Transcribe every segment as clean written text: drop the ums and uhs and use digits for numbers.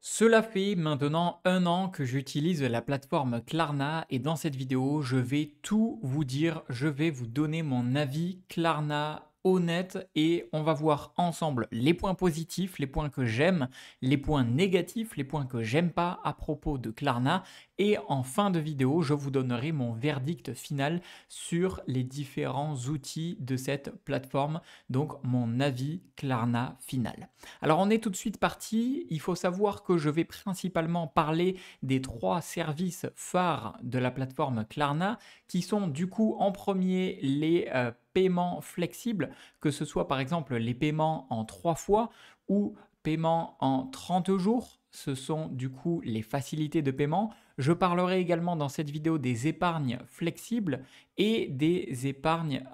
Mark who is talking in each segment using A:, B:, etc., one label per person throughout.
A: Cela fait maintenant 1 an que j'utilise la plateforme Klarna et dans cette vidéo, je vais tout vous dire. Je vais vous donner mon avis Klarna honnête et on va voir ensemble les points positifs, les points que j'aime, les points négatifs, les points que j'aime pas à propos de Klarna. Et en fin de vidéo, je vous donnerai mon verdict final sur les différents outils de cette plateforme, donc mon avis Klarna final. Alors on est tout de suite parti. Il faut savoir que je vais principalement parler des 3 services phares de la plateforme Klarna qui sont du coup en premier les paiements flexibles, que ce soit par exemple les paiements en 3 fois ou paiements en 30 jours. Ce sont du coup les facilités de paiement. Je parlerai également dans cette vidéo des épargnes flexibles et des épargnes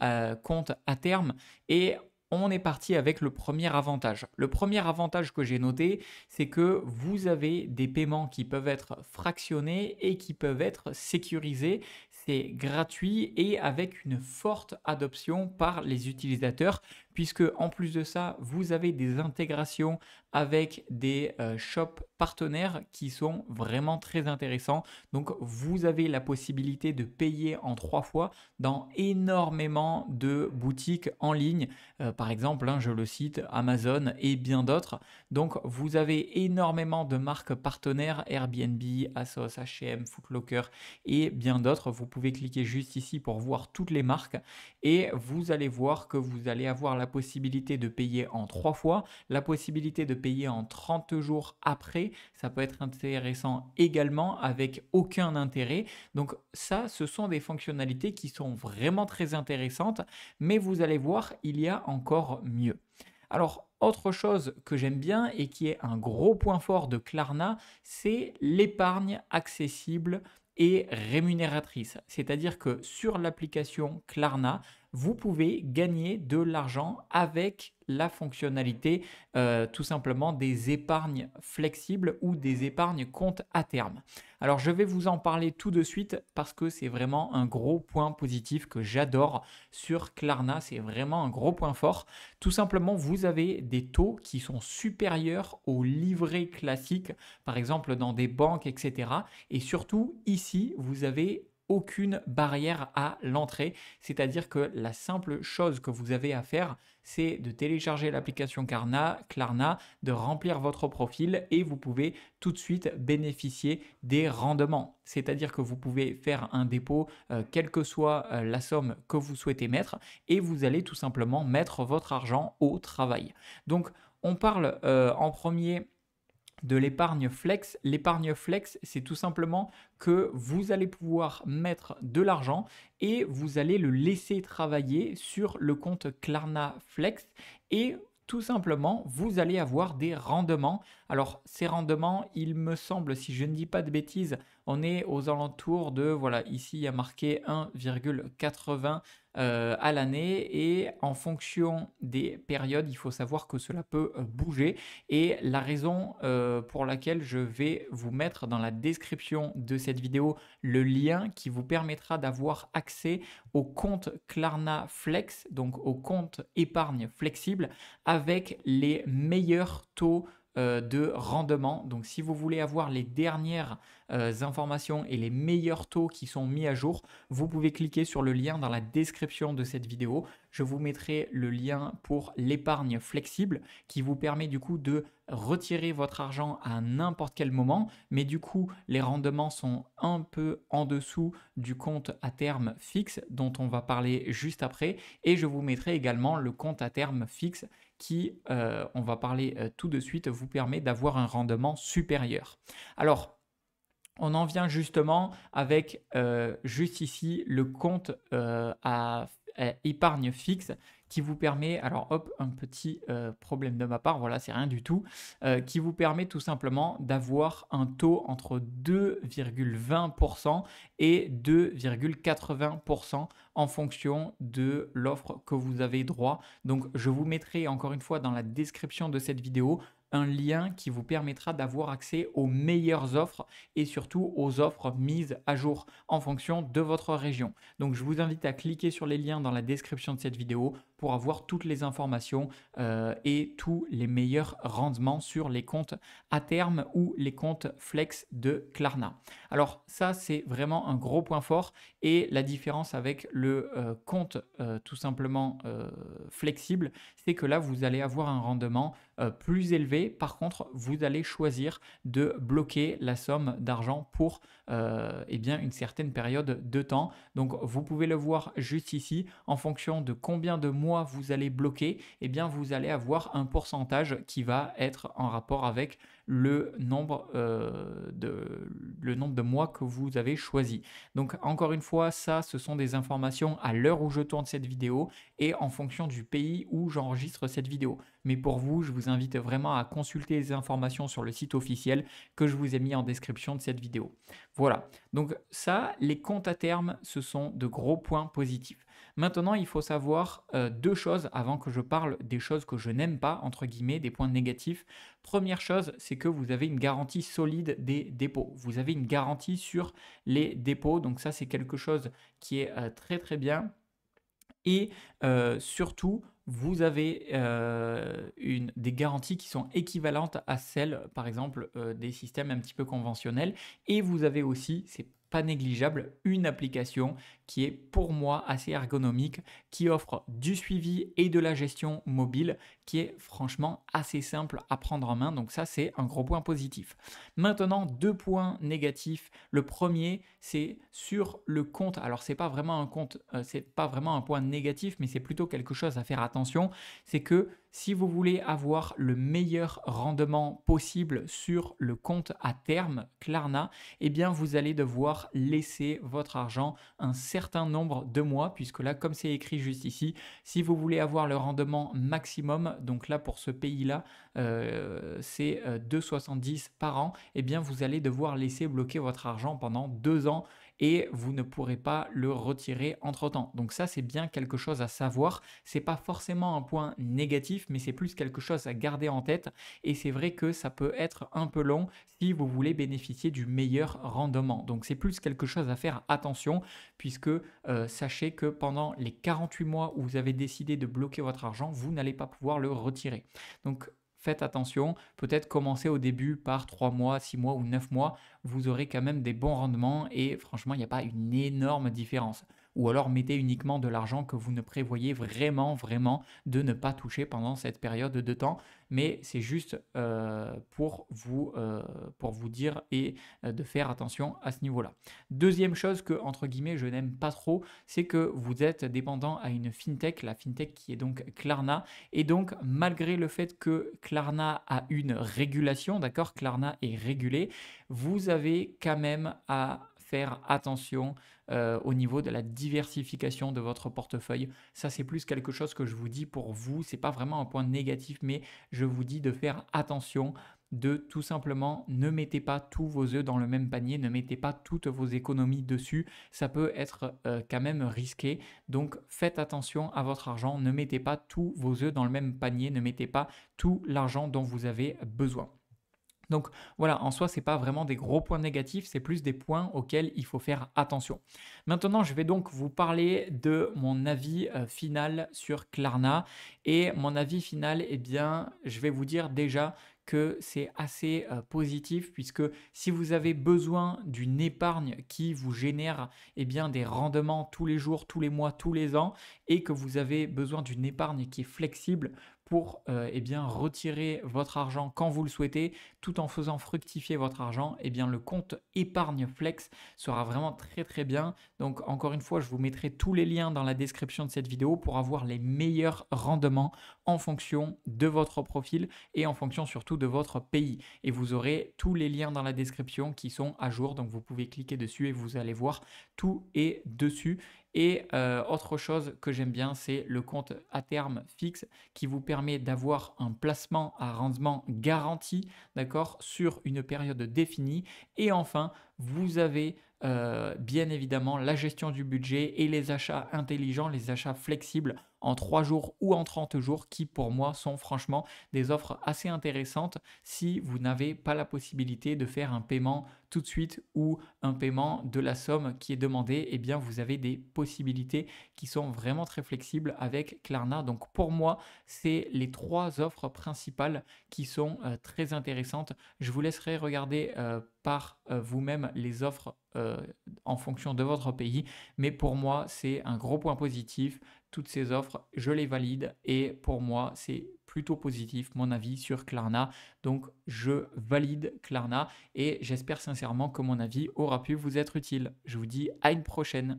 A: compte à terme. Et on est parti avec le premier avantage. Le premier avantage que j'ai noté, c'est que vous avez des paiements qui peuvent être fractionnés et qui peuvent être sécurisés. C'est gratuit et avec une forte adoption par les utilisateurs, puisque en plus de ça, vous avez des intégrations avec des shops partenaires qui sont vraiment très intéressants. Donc vous avez la possibilité de payer en 3 fois dans énormément de boutiques en ligne, par exemple, je le cite, Amazon et bien d'autres. Donc vous avez énormément de marques partenaires, Airbnb, ASOS, H&M, Footlocker et bien d'autres. Vous pouvez cliquer juste ici pour voir toutes les marques et vous allez voir que vous allez avoir la possibilité de payer en 3 fois, la possibilité de payer en 30 jours après. Ça peut être intéressant également avec aucun intérêt. Donc ça, ce sont des fonctionnalités qui sont vraiment très intéressantes, mais vous allez voir, il y a encore mieux. Alors, autre chose que j'aime bien et qui est un gros point fort de Klarna, c'est l'épargne accessible et rémunératrice. C'est-à-dire que sur l'application Klarna, vous pouvez gagner de l'argent avec la fonctionnalité tout simplement des épargnes flexibles ou des épargnes compte à terme. Alors je vais vous en parler tout de suite parce que c'est vraiment un gros point positif que j'adore sur Klarna, c'est vraiment un gros point fort. Tout simplement, vous avez des taux qui sont supérieurs aux livrets classiques, par exemple dans des banques, etc. Et surtout, ici, vous avez aucune barrière à l'entrée, c'est-à-dire que la simple chose que vous avez à faire, c'est de télécharger l'application Klarna, de remplir votre profil et vous pouvez tout de suite bénéficier des rendements. C'est-à-dire que vous pouvez faire un dépôt, quelle que soit la somme que vous souhaitez mettre, et vous allez tout simplement mettre votre argent au travail. Donc, on parle en premier de l'épargne flex. L'épargne flex, c'est tout simplement que vous allez pouvoir mettre de l'argent et vous allez le laisser travailler sur le compte Klarna Flex et tout simplement, vous allez avoir des rendements. Alors, ces rendements, il me semble, si je ne dis pas de bêtises, on est aux alentours de, voilà, ici il y a marqué 1,80 à l'année et en fonction des périodes, il faut savoir que cela peut bouger. Et la raison pour laquelle je vais vous mettre dans la description de cette vidéo le lien qui vous permettra d'avoir accès au compte Klarna Flex, donc au compte épargne flexible, avec les meilleurs taux de rendement. Donc si vous voulez avoir les dernières informations et les meilleurs taux qui sont mis à jour, vous pouvez cliquer sur le lien dans la description de cette vidéo. Je vous mettrai le lien pour l'épargne flexible qui vous permet du coup de retirer votre argent à n'importe quel moment, mais du coup les rendements sont un peu en dessous du compte à terme fixe dont on va parler juste après, et je vous mettrai également le compte à terme fixe qui, on va parler tout de suite, vous permet d'avoir un rendement supérieur. Alors, on en vient justement avec juste ici le compte à épargne fixe qui vous permet, alors hop, un petit problème de ma part, voilà, c'est rien du tout, qui vous permet tout simplement d'avoir un taux entre 2,20% et 2,80% en fonction de l'offre que vous avez droit. Donc je vous mettrai encore une fois dans la description de cette vidéo un lien qui vous permettra d'avoir accès aux meilleures offres et surtout aux offres mises à jour en fonction de votre région. Donc je vous invite à cliquer sur les liens dans la description de cette vidéo pour avoir toutes les informations et tous les meilleurs rendements sur les comptes à terme ou les comptes flex de Klarna. Alors ça, c'est vraiment un gros point fort et la différence avec le compte tout simplement flexible, c'est que là, vous allez avoir un rendement plus élevé. Par contre, vous allez choisir de bloquer la somme d'argent pour eh bien, une certaine période de temps. Donc, vous pouvez le voir juste ici. En fonction de combien de mois vous allez bloquer, eh bien, vous allez avoir un pourcentage qui va être en rapport avec le nombre de mois que vous avez choisi. Donc, encore une fois, ça, ce sont des informations à l'heure où je tourne cette vidéo et en fonction du pays où j'enregistre cette vidéo. Mais pour vous, je vous invite vraiment à consulter les informations sur le site officiel que je vous ai mis en description de cette vidéo. Voilà, donc ça, les comptes à terme, ce sont de gros points positifs. Maintenant, il faut savoir deux choses avant que je parle des choses que je n'aime pas, entre guillemets, des points négatifs. Première chose, c'est que vous avez une garantie solide des dépôts. Vous avez une garantie sur les dépôts, donc ça, c'est quelque chose qui est très très bien. Et surtout, vous avez des garanties qui sont équivalentes à celles, par exemple, des systèmes un petit peu conventionnels. Et vous avez aussi, c'est pas négligeable, une application qui est pour moi assez ergonomique, qui offre du suivi et de la gestion mobile, qui est franchement assez simple à prendre en main. Donc ça, c'est un gros point positif. Maintenant, deux points négatifs. Le premier, c'est sur le compte. Alors, c'est pas vraiment un compte, c'est pas vraiment un point négatif, mais c'est plutôt quelque chose à faire attention. C'est que si vous voulez avoir le meilleur rendement possible sur le compte à terme Klarna, eh bien, vous allez devoir laisser votre argent un certain nombre de mois, puisque là, comme c'est écrit juste ici, si vous voulez avoir le rendement maximum, donc là, pour ce pays-là, c'est 2,70 par an, eh bien, vous allez devoir laisser bloquer votre argent pendant 2 ans et vous ne pourrez pas le retirer entre-temps. Donc ça, c'est bien quelque chose à savoir. C'est pas forcément un point négatif, mais c'est plus quelque chose à garder en tête. Et c'est vrai que ça peut être un peu long si vous voulez bénéficier du meilleur rendement. Donc c'est plus quelque chose à faire attention, puisque sachez que pendant les 48 mois où vous avez décidé de bloquer votre argent, vous n'allez pas pouvoir le retirer. Donc faites attention, peut-être commencer au début par 3 mois, 6 mois ou 9 mois, vous aurez quand même des bons rendements et franchement, il n'y a pas une énorme différence. Ou alors mettez uniquement de l'argent que vous ne prévoyez vraiment de ne pas toucher pendant cette période de temps. Mais c'est juste pour vous dire et de faire attention à ce niveau-là. Deuxième chose que, entre guillemets, je n'aime pas trop, c'est que vous êtes dépendant à une fintech, la fintech qui est donc Klarna. Et donc, malgré le fait que Klarna a une régulation, d'accord, Klarna est régulé, vous avez quand même à faire attention au niveau de la diversification de votre portefeuille. Ça, c'est plus quelque chose que je vous dis pour vous. C'est pas vraiment un point négatif, mais je vous dis de faire attention, de tout simplement ne mettez pas tous vos œufs dans le même panier, ne mettez pas toutes vos économies dessus. Ça peut être quand même risqué. Donc, faites attention à votre argent. Ne mettez pas tous vos œufs dans le même panier. Ne mettez pas tout l'argent dont vous avez besoin. Donc voilà, en soi, ce n'est pas vraiment des gros points négatifs, c'est plus des points auxquels il faut faire attention. Maintenant, je vais donc vous parler de mon avis final sur Klarna. Et mon avis final, eh bien, je vais vous dire déjà que c'est assez positif, puisque si vous avez besoin d'une épargne qui vous génère eh bien, des rendements tous les jours, tous les mois, tous les ans, et que vous avez besoin d'une épargne qui est flexible pour eh bien, retirer votre argent quand vous le souhaitez, tout en faisant fructifier votre argent, eh bien, le compte épargne flex sera vraiment très très bien. Donc encore une fois, je vous mettrai tous les liens dans la description de cette vidéo pour avoir les meilleurs rendements en fonction de votre profil et en fonction surtout de votre pays. Et vous aurez tous les liens dans la description qui sont à jour, donc vous pouvez cliquer dessus et vous allez voir, tout est dessus. Et autre chose que j'aime bien, c'est le compte à terme fixe qui vous permet d'avoir un placement à rendement garanti, d'accord, sur une période définie. Et enfin, Vous avez bien évidemment la gestion du budget et les achats intelligents, les achats flexibles en 3 jours ou en 30 jours qui pour moi sont franchement des offres assez intéressantes si vous n'avez pas la possibilité de faire un paiement tout de suite ou un paiement de la somme qui est demandée, eh bien vous avez des possibilités qui sont vraiment très flexibles avec Klarna. Donc pour moi, c'est les 3 offres principales qui sont très intéressantes. Je vous laisserai regarder par vous-même les offres en fonction de votre pays, mais pour moi, c'est un gros point positif. Toutes ces offres, je les valide et pour moi, c'est plutôt positif mon avis sur Klarna. Donc, je valide Klarna et j'espère sincèrement que mon avis aura pu vous être utile. Je vous dis à une prochaine.